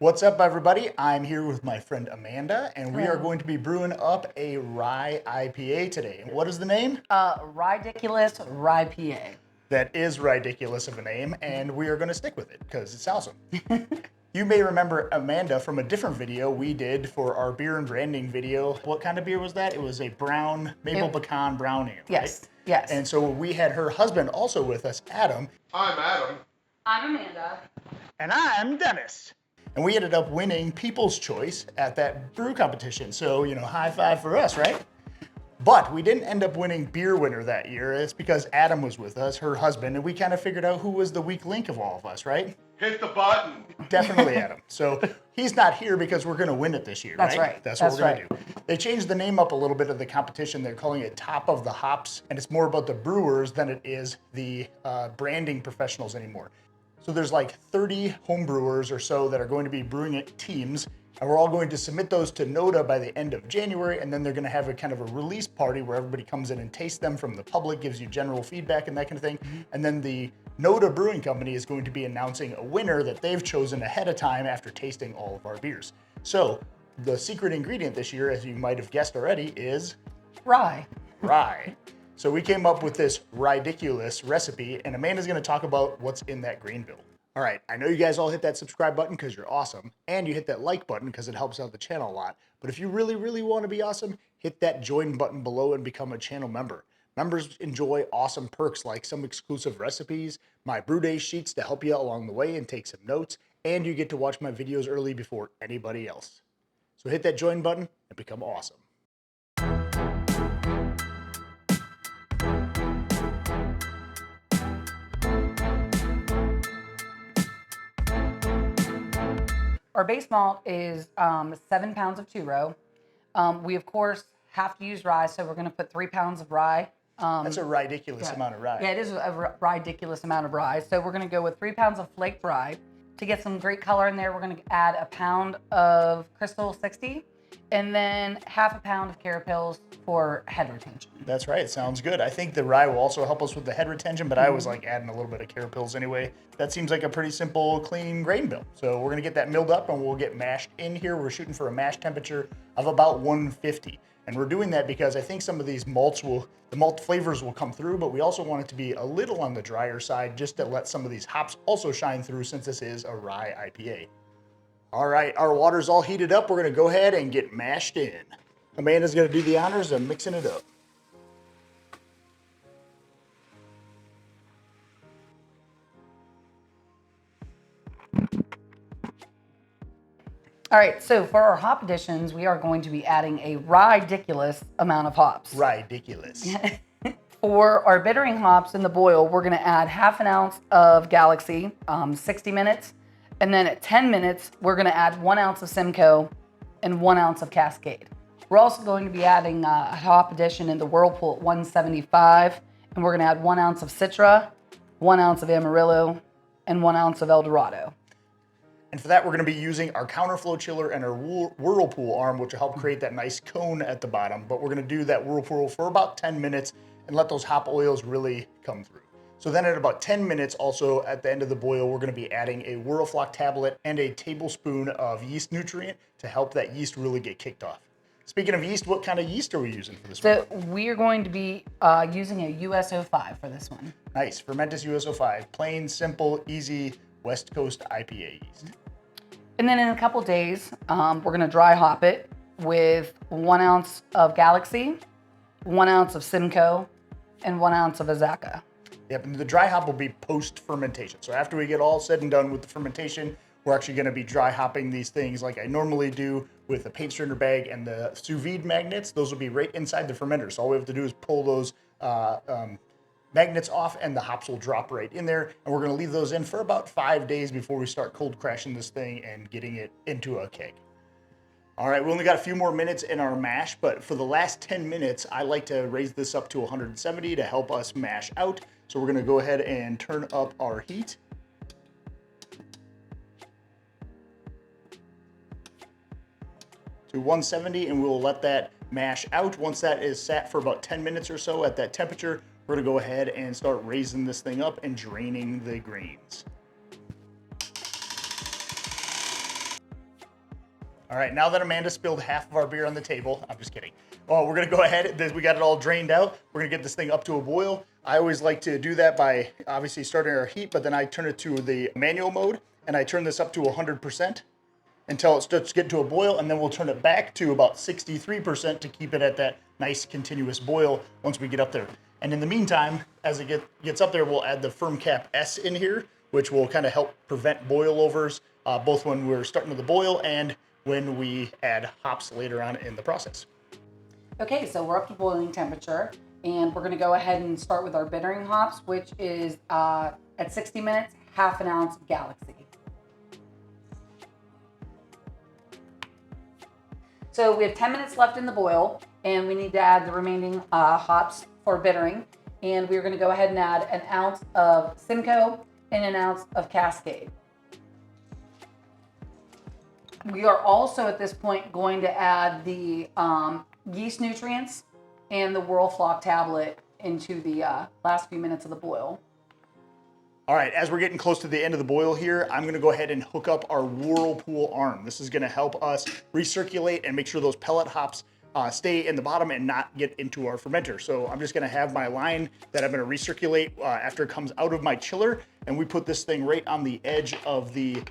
What's up, everybody? I'm here with my friend Amanda, and we are going to be brewing up a Rye IPA today. What is the name? Ryediculous Rye IPA. That is ridiculous of a name, and we are going to stick with it because it's awesome. You may remember Amanda from a different video we did for our beer and branding video. What kind of beer was that? It was a brown, maple pecan brown ale, right? Yes, yes. And so we had her husband also with us, Adam. I'm Adam. I'm Amanda. And I'm Dennis. And we ended up winning People's Choice at that brew competition. So, high five for us, right? But we didn't end up winning beer winner that year. It's because Adam was with us, her husband, and we kind of figured out who was the weak link of all of us, right? Hit the button. Definitely Adam. So he's not here because we're going to win it this year, That's right? right. That's what we're going to do. They changed the name up a little bit of the competition. They're calling it Top of the Hops, and it's more about the brewers than it is the branding professionals anymore. So there's like 30 home brewers or so that are going to be brewing at teams, and we're all going to submit those to NOTA by the end of January, and then they're going to have a kind of a release party where everybody comes in and tastes them from the public, gives you general feedback and that kind of thing. And then the NOTA Brewing Company is going to be announcing a winner that they've chosen ahead of time after tasting all of our beers. So the secret ingredient this year, as you might have guessed already, is Rye. rye. So we came up with this Ryediculous recipe, and Amanda's going to talk about what's in that grain bill. All right, I know you guys all hit that subscribe button because you're awesome, and you hit that like button because it helps out the channel a lot. But if you really, really want to be awesome, hit that join button below and become a channel member. Members enjoy awesome perks like some exclusive recipes, my brew day sheets to help you along the way and take some notes, and you get to watch my videos early before anybody else. So hit that join button and become awesome. Our base malt is 7 pounds of 2-row. We, of course, have to use rye, so we're going to put 3 pounds of rye. That's a ridiculous amount of rye. Yeah, it is a ridiculous amount of rye. So we're going to go with 3 pounds of flaked rye. To get some great color in there, we're going to add a pound of Crystal 60 and then half a pound of Carapils for head retention. That's right. Sounds good. I think the rye will also help us with the head retention, but I was like adding a little bit of Carapils anyway. That seems like a pretty simple, clean grain bill. So we're going to get that milled up and we'll get mashed in here. We're shooting for a mash temperature of about 150. And we're doing that because I think some of these the malt flavors will come through, but we also want it to be a little on the drier side just to let some of these hops also shine through since this is a rye IPA. All right, our water's all heated up. We're going to go ahead and get mashed in. Amanda's going to do the honors of mixing it up. All right, so for our hop additions, we are going to be adding a ridiculous amount of hops. Ridiculous. For our bittering hops in the boil, we're going to add half an ounce of Galaxy, 60 minutes. And then at 10 minutes, we're going to add 1 ounce of Simcoe and 1 ounce of Cascade. We're also going to be adding a hop addition in the Whirlpool at 175. And we're going to add 1 ounce of Citra, 1 ounce of Amarillo, and 1 ounce of El Dorado. And for that, we're going to be using our counterflow chiller and our Whirlpool arm, which will help create that nice cone at the bottom. But we're going to do that Whirlpool for about 10 minutes and let those hop oils really come through. So then at about 10 minutes, also at the end of the boil, we're going to be adding a Whirlfloc tablet and a tablespoon of yeast nutrient to help that yeast really get kicked off. Speaking of yeast, what kind of yeast are we using for this one? So we are going to be using a USO5 for this one. Nice. Fermentus USO5. Plain, simple, easy West Coast IPA yeast. And then in a couple days, we're going to dry hop it with 1 ounce of Galaxy, 1 ounce of Simcoe, and 1 ounce of Azaka. Yep, and the dry hop will be post-fermentation. So after we get all said and done with the fermentation, we're actually going to be dry hopping these things like I normally do with the paint strainer bag and the sous vide magnets. Those will be right inside the fermenter. So all we have to do is pull those magnets off and the hops will drop right in there. And we're going to leave those in for about 5 days before we start cold crashing this thing and getting it into a keg. All right, we only got a few more minutes in our mash, but for the last 10 minutes, I like to raise this up to 170 to help us mash out. So we're gonna go ahead and turn up our heat. To 170, and we'll let that mash out. Once that is sat for about 10 minutes or so at that temperature, we're gonna go ahead and start raising this thing up and draining the grains. All right, now that Amanda spilled half of our beer on the table, I'm just kidding. Oh, we're gonna go ahead, we got it all drained out. We're gonna get this thing up to a boil. I always like to do that by obviously starting our heat, but then I turn it to the manual mode and I turn this up to 100% until it starts getting to a boil, and then we'll turn it back to about 63% to keep it at that nice continuous boil once we get up there. And in the meantime, as it gets up there, we'll add the Firm Cap S in here, which will kind of help prevent boilovers, both when we're starting with the boil and when we add hops later on in the process. Okay, so we're up to boiling temperature, and we're gonna go ahead and start with our bittering hops, which is at 60 minutes, half an ounce Galaxy. So we have 10 minutes left in the boil, and we need to add the remaining hops for bittering. And we're gonna go ahead and add an ounce of Simcoe and an ounce of Cascade. We are also at this point going to add the yeast nutrients and the Whirlpool tablet into the last few minutes of the boil. All right, as we're getting close to the end of the boil here, I'm gonna go ahead and hook up our Whirlpool arm. This is gonna help us recirculate and make sure those pellet hops stay in the bottom and not get into our fermenter. So I'm just gonna have my line that I'm gonna recirculate after it comes out of my chiller, and we put this thing right on the edge of the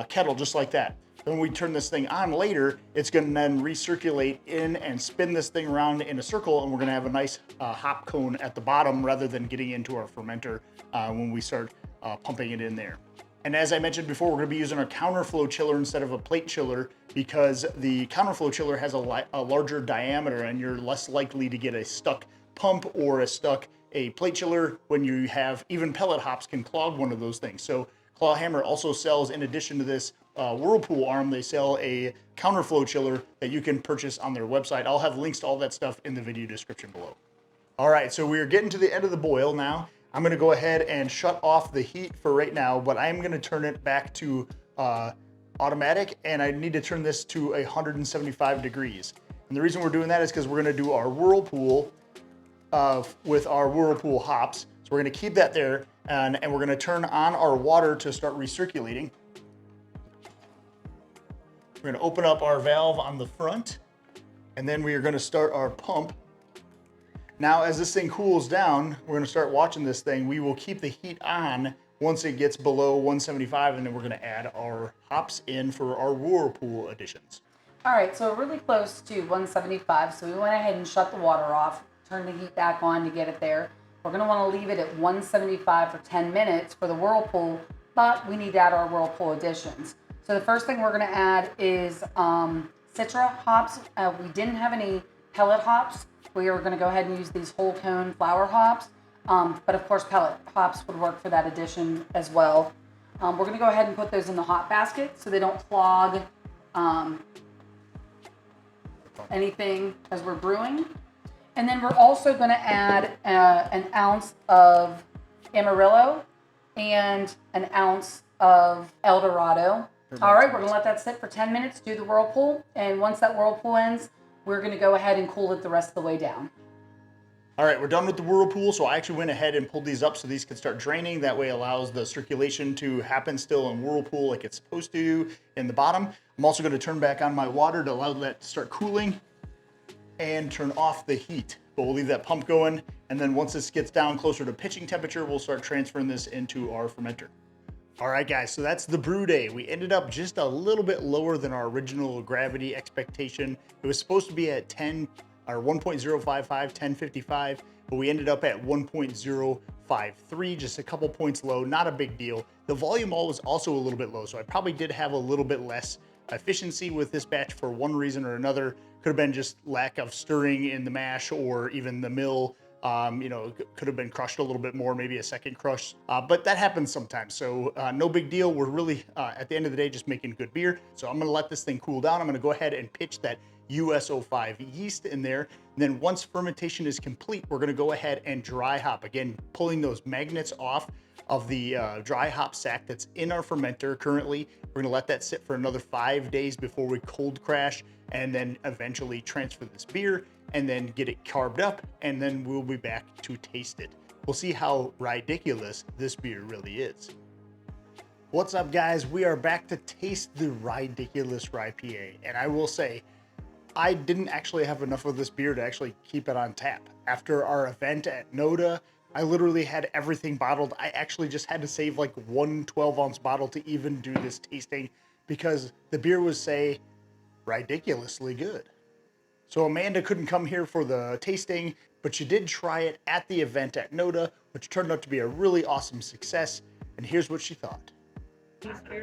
kettle, just like that. Then when we turn this thing on later, it's gonna then recirculate in and spin this thing around in a circle, and we're gonna have a nice hop cone at the bottom rather than getting into our fermenter when we start pumping it in there. And as I mentioned before, we're gonna be using our counterflow chiller instead of a plate chiller because the counterflow chiller has a larger diameter and you're less likely to get a stuck pump or a plate chiller when you have even pellet hops can clog one of those things. So Clawhammer also sells, in addition to this Whirlpool arm, they sell a counterflow chiller that you can purchase on their website. I'll have links to all that stuff in the video description below. All right, so we're getting to the end of the boil now. I'm gonna go ahead and shut off the heat for right now, but I'm gonna turn it back to automatic, and I need to turn this to 175 degrees. And the reason we're doing that is because we're gonna do our Whirlpool with our Whirlpool hops. So we're gonna keep that there, and we're gonna turn on our water to start recirculating. We're gonna open up our valve on the front, and then we are gonna start our pump. Now, as this thing cools down, we're gonna start watching this thing. We will keep the heat on once it gets below 175, and then we're gonna add our hops in for our Whirlpool additions. All right, so we're really close to 175, so we went ahead and shut the water off, turned the heat back on to get it there. We're gonna wanna leave it at 175 for 10 minutes for the Whirlpool, but we need to add our Whirlpool additions. So the first thing we're gonna add is Citra hops. We didn't have any pellet hops. We are gonna go ahead and use these whole cone flower hops, but of course pellet hops would work for that addition as well. We're gonna go ahead and put those in the hop basket so they don't clog anything as we're brewing. And then we're also gonna add an ounce of Amarillo and an ounce of El Dorado. All right, we're gonna let that sit for 10 minutes, do the Whirlpool, and once that Whirlpool ends, we're gonna go ahead and cool it the rest of the way down. All right, we're done with the Whirlpool, so I actually went ahead and pulled these up so these can start draining. That way allows the circulation to happen still in Whirlpool like it's supposed to in the bottom. I'm also gonna turn back on my water to allow that to start cooling and turn off the heat. But we'll leave that pump going, and then once this gets down closer to pitching temperature, we'll start transferring this into our fermenter. All right, guys, so that's the brew day. We ended up just a little bit lower than our original gravity expectation. It was supposed to be at 1.055, 1055, but we ended up at 1.053, just a couple points low, not a big deal. The volume was also a little bit low, so I probably did have a little bit less efficiency with this batch for one reason or another. Could have been just lack of stirring in the mash or even the mill. Could have been crushed a little bit more, maybe a second crush, but that happens sometimes. So no big deal. We're really, at the end of the day, just making good beer. So I'm gonna let this thing cool down. I'm gonna go ahead and pitch that US-05 yeast in there. And then once fermentation is complete, we're gonna go ahead and dry hop. Again, pulling those magnets off of the dry hop sack that's in our fermenter currently. We're gonna let that sit for another 5 days before we cold crash and then eventually transfer this beer and then get it carved up, and then we'll be back to taste it. We'll see how Ryediculous this beer really is. What's up, guys? We are back to taste the Ryediculous Rye IPA, and I will say, I didn't actually have enough of this beer to actually keep it on tap. After our event at Noda, I literally had everything bottled. I actually just had to save like one 12-ounce bottle to even do this tasting because the beer was, say, ridiculously good. So Amanda couldn't come here for the tasting, but she did try it at the event at Noda, which turned out to be a really awesome success. And here's what she thought. What do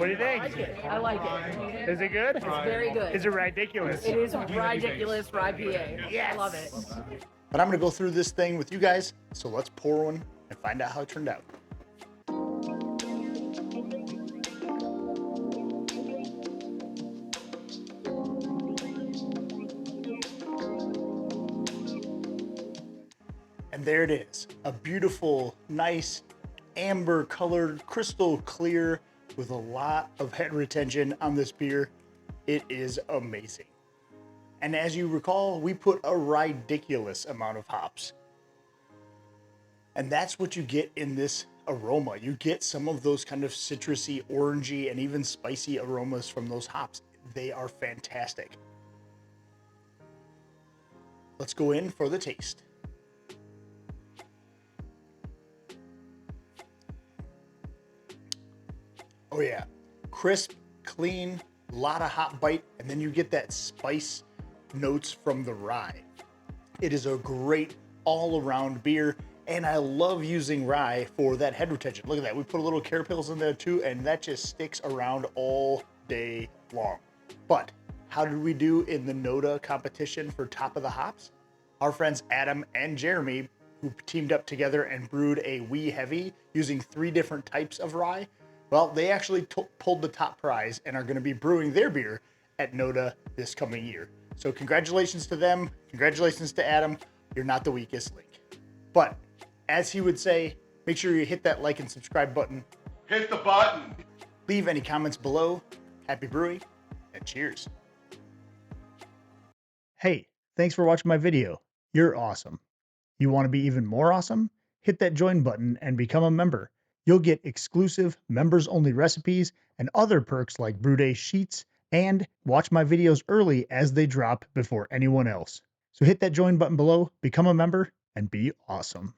you think? I like it. Is it good? It's very good. Is it ridiculous? It is Ryediculous Rye IPA. Yes. I love it. But I'm gonna go through this thing with you guys, so let's pour one and find out how it turned out. And there it is, a beautiful, nice, amber colored, crystal clear with a lot of head retention on this beer. It is amazing. And as you recall, we put a ridiculous amount of hops. And that's what you get in this aroma. You get some of those kind of citrusy, orangey, and even spicy aromas from those hops. They are fantastic. Let's go in for the taste. Oh yeah, crisp, clean, lot of hop bite, and then you get that spice notes from the rye. It is a great all-around beer, and I love using rye for that head retention. Look at that, we put a little Carapils in there too, and that just sticks around all day long. But how did we do in the Noda competition for top of the hops? Our friends Adam and Jeremy, who teamed up together and brewed a wee heavy using 3 different types of rye, well, they actually pulled the top prize and are going to be brewing their beer at Noda this coming year. So congratulations to them. Congratulations to Adam. You're not the weakest link. But as he would say, make sure you hit that like and subscribe button. Hit the button. Leave any comments below. Happy brewing and cheers. Hey, thanks for watching my video. You're awesome. You want to be even more awesome? Hit that join button and become a member. You'll get exclusive members-only recipes and other perks like Brew Day sheets, and watch my videos early as they drop before anyone else. So hit that join button below, become a member, and be awesome.